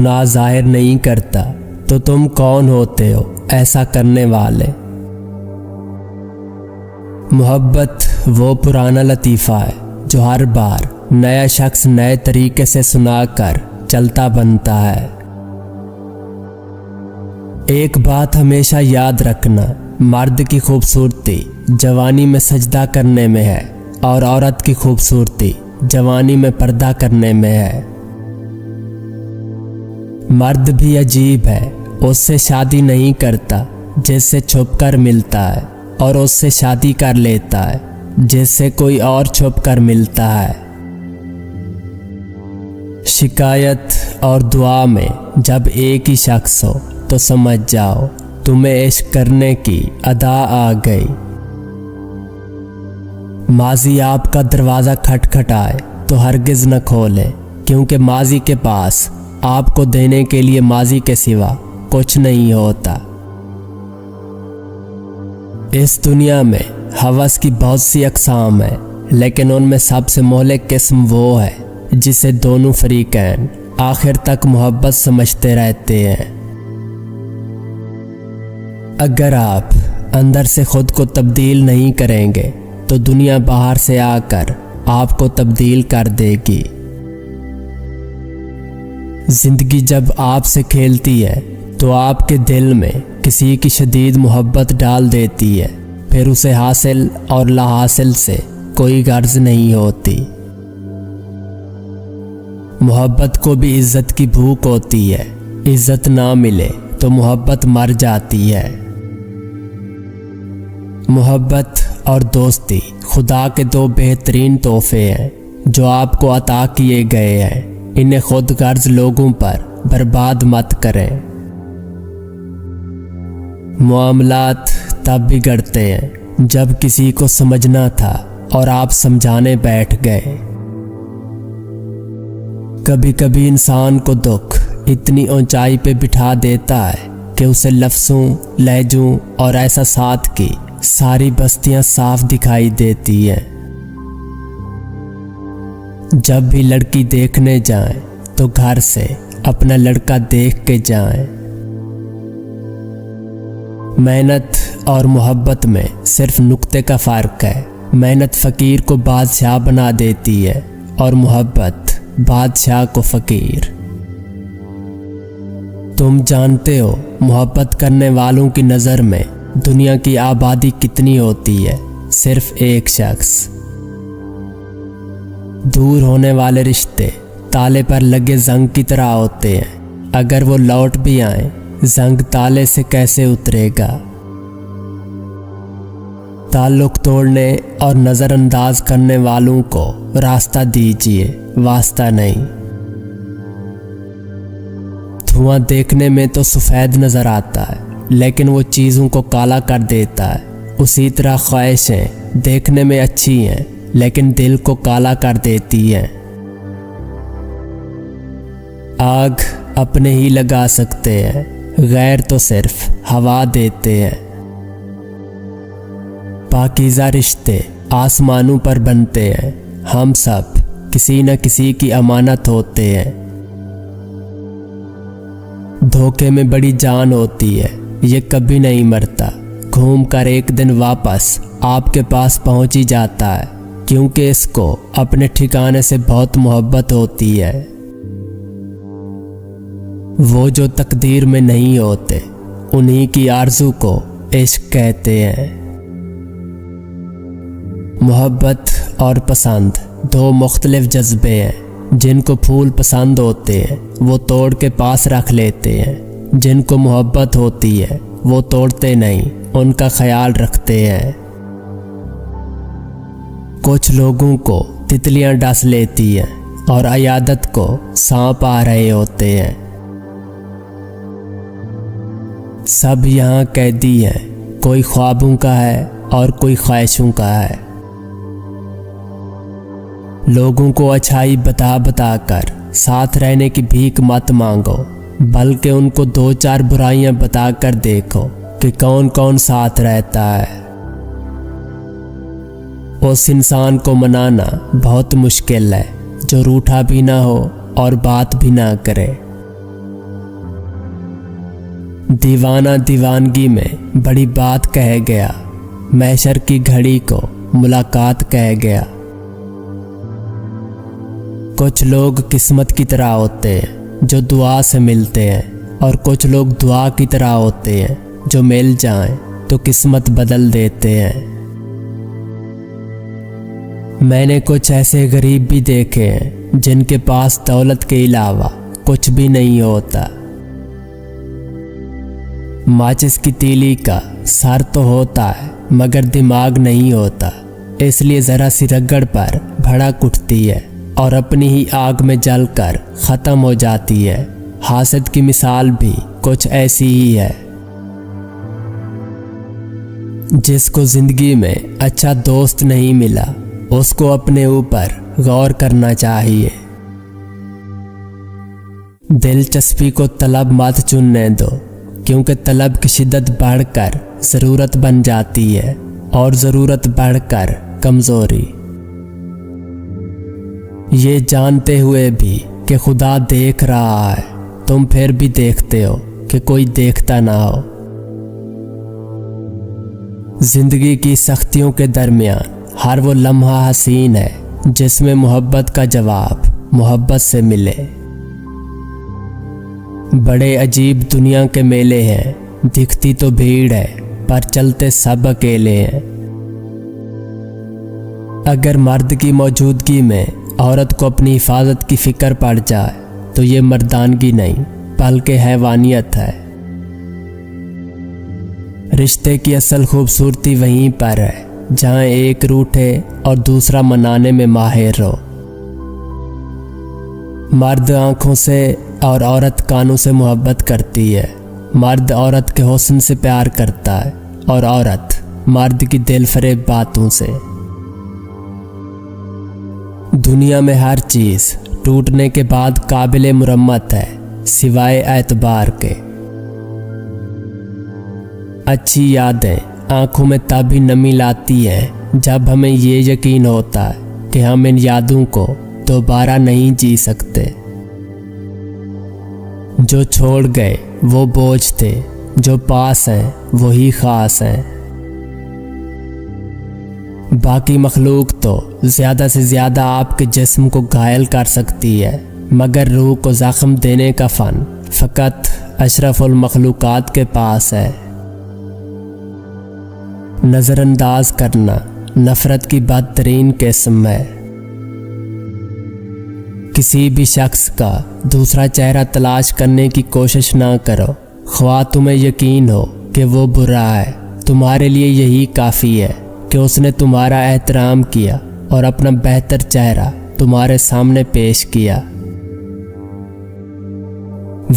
ना जाहिर नहीं करता तो तुम कौन होते हो ऐसा करने वाले। मोहब्बत वो पुराना लतीफ़ा है जो हर बार नया शख्स नए तरीके से सुनाकर चलता बनता है। एक बात हमेशा याद रखना, मर्द की खूबसूरती जवानी में सजदा करने में है और औरत की खूबसूरती जवानी में पर्दा करने में है। मर्द भी अजीब है, उससे शादी नहीं करता जिससे छुप कर मिलता है, और उससे शादी कर लेता है जिससे कोई और छुप कर मिलता है। शिकायत और दुआ में जब एक ही शख्स हो तो समझ जाओ तुम्हें इश्क करने की अदा आ गई। माजी आपका दरवाज़ा खटखटाए तो हरगिज़ न खोले, क्योंकि माजी के पास आपको देने के लिए माजी के सिवा कुछ नहीं होता। इस दुनिया में हवस की बहुत सी अक़साम है, लेकिन उनमें सबसे मोहलिक किस्म वो है जिसे दोनों फरीकैन आखिर तक मोहब्बत समझते रहते हैं। अगर आप अंदर से खुद को तब्दील नहीं करेंगे तो दुनिया बाहर से आकर आपको तब्दील कर देगी। जिंदगी जब आपसे खेलती है तो आपके दिल में किसी की शदीद मोहब्बत डाल देती है, फिर उसे हासिल और लाहासिल से कोई गर्ज नहीं होती। मोहब्बत को भी इज्जत की भूख होती है, इज्जत ना मिले तो मोहब्बत मर जाती है। मोहब्बत और दोस्ती खुदा के दो बेहतरीन तोहफे हैं जो आपको अता किए गए हैं। इन्हें खुद गर्ज लोगों पर बर्बाद मत करें। मामलात तब बिगड़ते हैं जब किसी को समझना था और आप समझाने बैठ गए। कभी कभी इंसान को दुख इतनी ऊंचाई पे बिठा देता है कि उसे लफ्ज़ों, लहजों और एहसासात की सारी बस्तियां साफ दिखाई देती हैं। जब भी लड़की देखने जाएं तो घर से अपना लड़का देख के जाएं। मेहनत और मोहब्बत में सिर्फ नुक्ते का फ़र्क है। मेहनत फ़कीर को बादशाह बना देती है और मोहब्बत बादशाह को फ़कीर। तुम जानते हो मोहब्बत करने वालों की नज़र में दुनिया की आबादी कितनी होती है? सिर्फ एक शख्स। दूर होने वाले रिश्ते ताले पर लगे जंग की तरह होते हैं। अगर वो लौट भी आए, जंग ताले से कैसे उतरेगा? ताल्लुक तोड़ने और नज़रअंदाज करने वालों को रास्ता दीजिए, वास्ता नहीं। धुआं देखने में तो सफ़ेद नज़र आता है, लेकिन वो चीज़ों को काला कर देता है। उसी तरह ख्वाहिशें देखने में अच्छी हैं, लेकिन दिल को काला कर देती हैं। आग अपने ही लगा सकते हैं, गैर तो सिर्फ हवा देते हैं। पाकीज़ा रिश्ते आसमानों पर बनते हैं। हम सब किसी न किसी की अमानत होते हैं। धोखे में बड़ी जान होती है, ये कभी नहीं मरता। घूम कर एक दिन वापस आपके पास पहुंच ही जाता है, क्योंकि इसको अपने ठिकाने से बहुत मोहब्बत होती है। वो जो तकदीर में नहीं होते, उन्हीं की आरज़ू को इश्क कहते हैं। मोहब्बत और पसंद दो मुख्तलिफ जज्बे हैं। जिनको फूल पसंद होते हैं वो तोड़ के पास रख लेते हैं। जिनको मोहब्बत होती है वो तोड़ते नहीं, उनका ख्याल रखते हैं। कुछ लोगों को तितलियां डस लेती हैं और अयादत को सांप आ रहे होते हैं। सब यहाँ कैदी हैं, कोई ख्वाबों का है और कोई ख्वाहिशों का है। लोगों को अच्छाई बता बता कर साथ रहने की भीख मत मांगो, बल्कि उनको दो चार बुराइयां बता कर देखो कि कौन कौन साथ रहता है। उस इंसान को मनाना बहुत मुश्किल है जो रूठा भी ना हो और बात भी ना करे। दीवाना दीवानगी में बड़ी बात कह गया, महशर की घड़ी को मुलाकात कह गया। कुछ लोग किस्मत की तरह होते हैं जो दुआ से मिलते हैं, और कुछ लोग दुआ की तरह होते हैं जो मिल जाएं तो किस्मत बदल देते हैं। मैंने कुछ ऐसे गरीब भी देखे हैं जिनके पास दौलत के अलावा कुछ भी नहीं होता। माचिस की तीली का सर तो होता है मगर दिमाग नहीं होता, इसलिए जरा सी रगड़ पर भड़क उठती है और अपनी ही आग में जलकर खत्म हो जाती है। हासिद की मिसाल भी कुछ ऐसी ही है। जिसको जिंदगी में अच्छा दोस्त नहीं मिला उसको अपने ऊपर गौर करना चाहिए। दिलचस्पी को तलब मत चुनने दो, क्योंकि तलब की शिद्दत बढ़कर ज़रूरत बन जाती है और ज़रूरत बढ़कर कमज़ोरी। ये जानते हुए भी कि खुदा देख रहा है, तुम फिर भी देखते हो कि कोई देखता ना हो। जिंदगी की सख्तियों के दरमियान हर वो लम्हा हसीन है जिसमें मोहब्बत का जवाब मोहब्बत से मिले। बड़े अजीब दुनिया के मेले हैं, दिखती तो भीड़ है पर चलते सब अकेले हैं। अगर मर्द की मौजूदगी में औरत को अपनी हिफाजत की फिक्र पड़ जाए तो ये मर्दानगी नहीं बल्कि हैवानियत है। रिश्ते की असल खूबसूरती वहीं पर है जहां एक रूठे और दूसरा मनाने में माहिर हो। मर्द आंखों से और औरत कानों से मोहब्बत करती है। मर्द औरत के हुस्न से प्यार करता है और औरत मर्द की दिलफरेब बातों से। दुनिया में हर चीज टूटने के बाद काबिले मुरम्मत है सिवाय एतबार के। अच्छी यादें आंखों में तब ही नमी लाती है जब हमें ये यकीन होता है कि हम इन यादों को दोबारा नहीं जी सकते। जो छोड़ गए वो बोझ थे, जो पास हैं वही खास हैं। बाकी मखलूक तो ज़्यादा से ज़्यादा आपके जिस्म को घायल कर सकती है, मगर रूह को ज़ख्म देने का फ़न फ़कत अशरफुल मखलूकात के पास है। नज़रअंदाज करना नफ़रत की बदतरीन किस्म है। किसी भी शख्स का दूसरा चेहरा तलाश करने की कोशिश ना करो। ख्वाह तुम्हें यकीन हो कि वो बुरा है, तुम्हारे लिए यही काफ़ी है कि उसने तुम्हारा एहतराम किया और अपना बेहतर चेहरा तुम्हारे सामने पेश किया।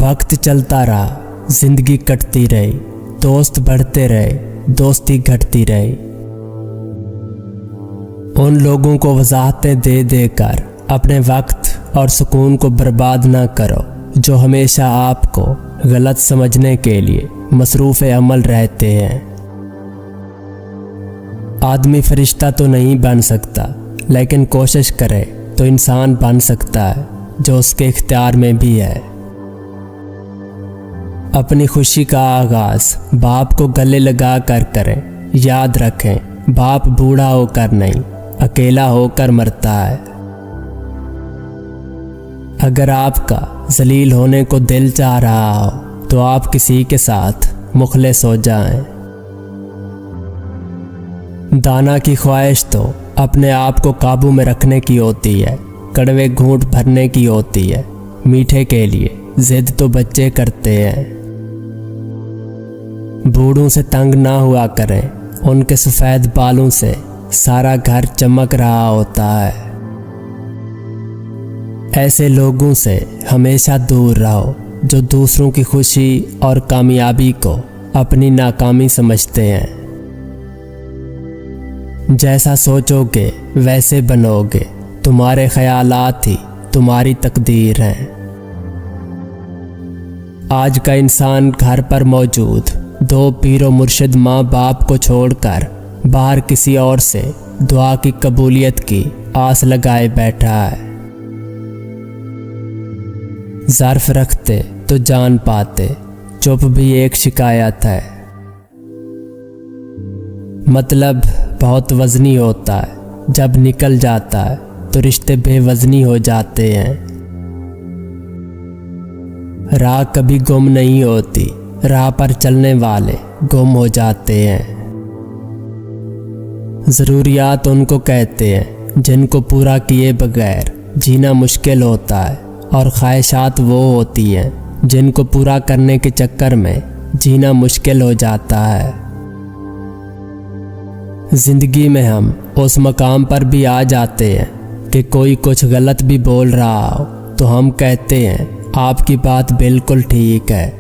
वक्त चलता रहा, जिंदगी कटती रही, दोस्त बढ़ते रहे, दोस्ती घटती रही। उन लोगों को वजाहतें दे देकर अपने वक्त और सुकून को बर्बाद ना करो जो हमेशा आपको गलत समझने के लिए मसरूफ़ अमल रहते हैं। आदमी फरिश्ता तो नहीं बन सकता, लेकिन कोशिश करे तो इंसान बन सकता है जो उसके इख्तियार में भी है। अपनी खुशी का आगाज बाप को गले लगा कर करें। याद रखें, बाप बूढ़ा होकर नहीं, अकेला होकर मरता है। अगर आपका जलील होने को दिल चाह रहा हो तो आप किसी के साथ मुखलिस हो जाएं। दाना की ख्वाहिश तो अपने आप को काबू में रखने की होती है, कड़वे घूंट भरने की होती है। मीठे के लिए जिद तो बच्चे करते हैं। बूढ़ों से तंग ना हुआ करें, उनके सफ़ेद बालों से सारा घर चमक रहा होता है। ऐसे लोगों से हमेशा दूर रहो जो दूसरों की खुशी और कामयाबी को अपनी नाकामी समझते हैं। जैसा सोचोगे वैसे बनोगे, तुम्हारे ख्यालात ही तुम्हारी तकदीर हैं। आज का इंसान घर पर मौजूद दो पीरो मुर्शिद माँ बाप को छोड़कर बाहर किसी और से दुआ की कबूलियत की आस लगाए बैठा है। ज़र्फ रखते तो जान पाते, चुप भी एक शिकायत है। मतलब बहुत वजनी होता है, जब निकल जाता है तो रिश्ते बेवजनी हो जाते हैं। राह कभी गुम नहीं होती, राह पर चलने वाले गुम हो जाते हैं। ज़रूरियात उनको कहते हैं जिनको पूरा किए बगैर जीना मुश्किल होता है, और ख्वाहिशात वो होती हैं जिनको पूरा करने के चक्कर में जीना मुश्किल हो जाता है। जिंदगी में हम उस मकाम पर भी आ जाते हैं कि कोई कुछ गलत भी बोल रहा हो तो हम कहते हैं आपकी बात बिल्कुल ठीक है।